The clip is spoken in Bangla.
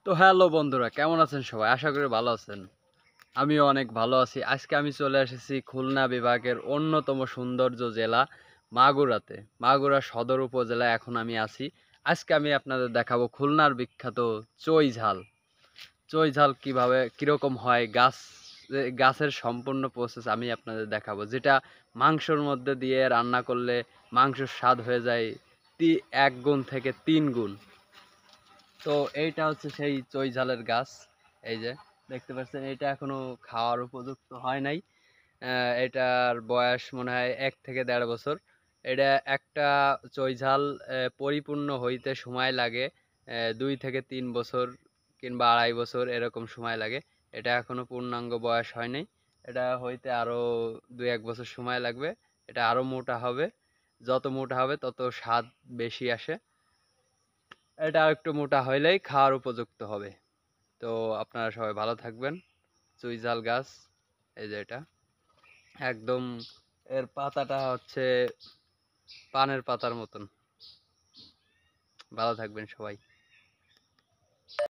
তো হ্যালো বন্ধুরা, কেমন আছেন সবাই? আশা করি ভালো আছেন। আমিও অনেক ভালো আছি। আজকে আমি চলে এসেছি খুলনা বিভাগের অন্যতম সৌন্দর্য জেলা মাগুরাতে। মাগুরা সদর উপজেলায় এখন আমি আছি। আজকে আমি আপনাদের দেখাবো খুলনার বিখ্যাত চই ঝাল। চই ঝাল কিভাবে কিরকম হয়, গাছের সম্পূর্ণ প্রসেস আমি আপনাদের দেখাবো। যেটা মাংসর মধ্যে দিয়ে রান্না করলে মাংসের স্বাদ হয়ে যায় ১ গুণ থেকে ৩ গুণ। তো এইটা হচ্ছে সেই চই ঝালের গাছ। এই যে দেখতে পাচ্ছেন, এটা এখনো খাওয়ার উপযুক্ত হয় নাই। এটার বয়স মনে হয় ১ থেকে ১.৫ বছর। এটা একটা চই ঝাল পরিপূর্ণ হইতে সময় লাগে ২ থেকে ৩ বছর কিংবা ২.৫ বছর এরকম সময় লাগে। এটা এখনো পূর্ণাঙ্গ বয়স হয় নাই। এটা হইতে আরো ২-১ বছর সময় লাগবে। এটা আরো মোটা হবে। যত মোটা হবে তত স্বাদ বেশি আসে। এটা আরেকটু মোটা হইলেই খাওয়ার উপযুক্ত হবে। তো আপনারা সবাই ভালো থাকবেন। চুইঝাল গাছ, এই যে এটা একদম, এর পাতাটা হচ্ছে পানের পাতার মতন। ভালো থাকবেন সবাই।